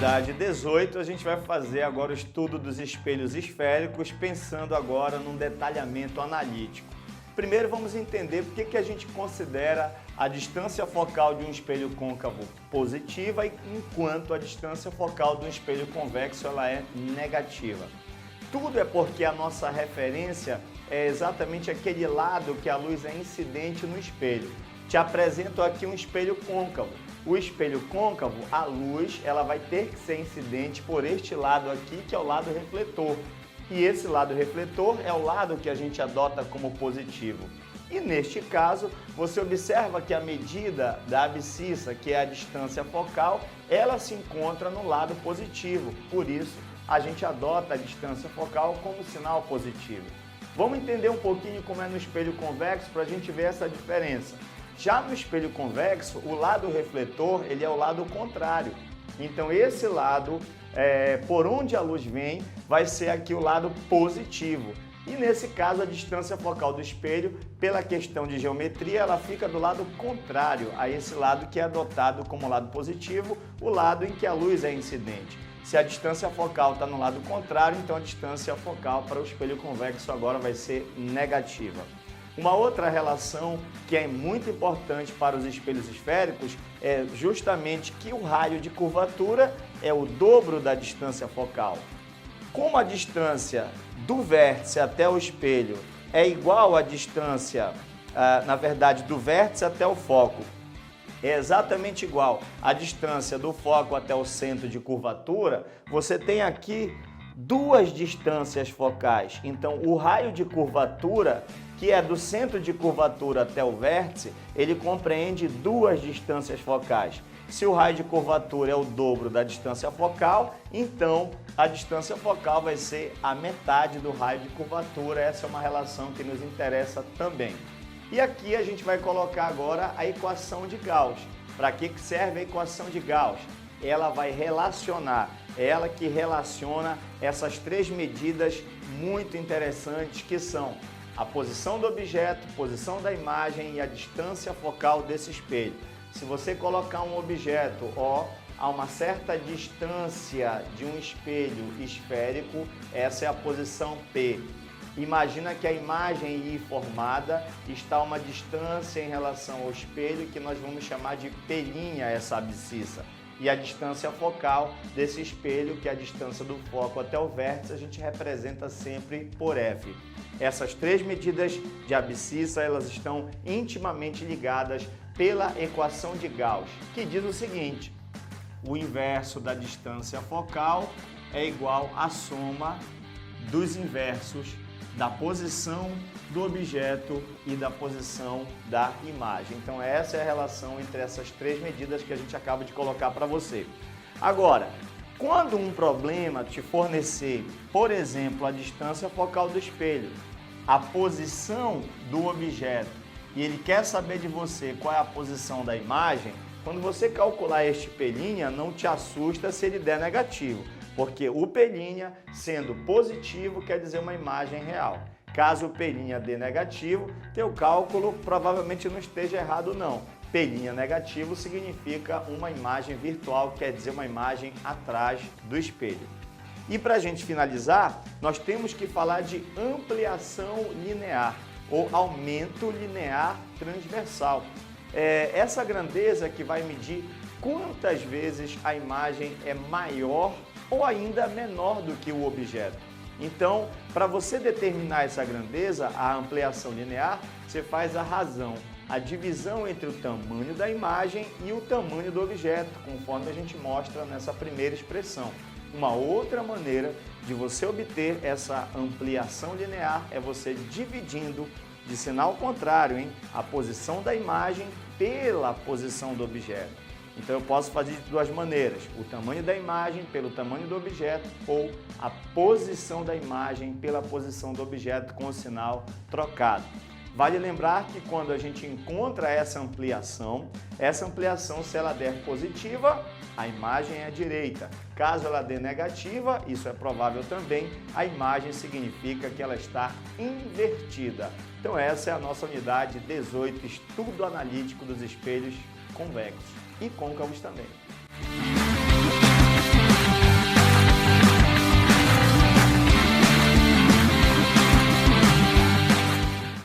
unidade 18, a gente vai fazer agora o estudo dos espelhos esféricos, pensando agora num detalhamento analítico. Primeiro vamos entender por que a gente considera a distância focal de um espelho côncavo positiva, enquanto a distância focal de um espelho convexo ela é negativa. Tudo é porque a nossa referência é exatamente aquele lado que a luz é incidente no espelho. Te apresento aqui um espelho côncavo. O espelho côncavo, a luz, ela vai ter que ser incidente por este lado aqui, que é o lado refletor. E esse lado refletor é o lado que a gente adota como positivo. E neste caso, você observa que a medida da abscissa, que é a distância focal, ela se encontra no lado positivo. Por isso, a gente adota a distância focal como sinal positivo. Vamos entender um pouquinho como é no espelho convexo para a gente ver essa diferença. Já no espelho convexo, o lado refletor ele é o lado contrário. Então esse lado, por onde a luz vem, vai ser aqui o lado positivo. E nesse caso a distância focal do espelho, pela questão de geometria, ela fica do lado contrário a esse lado que é adotado como lado positivo, o lado em que a luz é incidente. Se a distância focal está no lado contrário, então a distância focal para o espelho convexo agora vai ser negativa. Uma outra relação que é muito importante para os espelhos esféricos é justamente que o raio de curvatura é o dobro da distância focal. Como a distância do vértice até o espelho é igual à distância, na verdade, do vértice até o foco, é exatamente igual à distância do foco até o centro de curvatura, você tem aqui duas distâncias focais. Então, o raio de curvatura, que é do centro de curvatura até o vértice, ele compreende duas distâncias focais. Se o raio de curvatura é o dobro da distância focal, então a distância focal vai ser a metade do raio de curvatura. Essa é uma relação que nos interessa também. E aqui a gente vai colocar agora a equação de Gauss. Para que serve a equação de Gauss? Ela vai relacionar, ela que relaciona essas três medidas muito interessantes que são a posição do objeto, posição da imagem e a distância focal desse espelho. Se você colocar um objeto a uma certa distância de um espelho esférico, essa é a posição P. Imagina que a imagem I formada está a uma distância em relação ao espelho que nós vamos chamar de P', essa abscissa. E a distância focal desse espelho, que é a distância do foco até o vértice, a gente representa sempre por F. Essas três medidas de abscissa, elas estão intimamente ligadas pela equação de Gauss, que diz o seguinte: o inverso da distância focal é igual à soma dos inversos da posição do objeto e da posição da imagem. Então essa é a relação entre essas três medidas que a gente acaba de colocar para você. Agora, quando um problema te fornecer, por exemplo, a distância focal do espelho, a posição do objeto, e ele quer saber de você qual é a posição da imagem, quando você calcular este P', não te assusta se ele der negativo, porque o P', sendo positivo, quer dizer uma imagem real. Caso o P' dê negativo, teu cálculo provavelmente não esteja errado não. P' negativo significa uma imagem virtual, quer dizer uma imagem atrás do espelho. E para a gente finalizar, nós temos que falar de ampliação linear ou aumento linear transversal. Essa grandeza que vai medir quantas vezes a imagem é maior ou ainda menor do que o objeto. Então, para você determinar essa grandeza, a ampliação linear, você faz a razão, a divisão entre o tamanho da imagem e o tamanho do objeto, conforme a gente mostra nessa primeira expressão. Uma outra maneira de você obter essa ampliação linear é você dividindo de sinal contrário, a posição da imagem pela posição do objeto. Então eu posso fazer de duas maneiras, o tamanho da imagem pelo tamanho do objeto ou a posição da imagem pela posição do objeto com o sinal trocado. Vale lembrar que quando a gente encontra essa ampliação, se ela der positiva, a imagem é à direita. Caso ela dê negativa, isso é provável também, a imagem significa que ela está invertida. Então essa é a nossa unidade 18, estudo analítico dos espelhos convexos e côncavos também.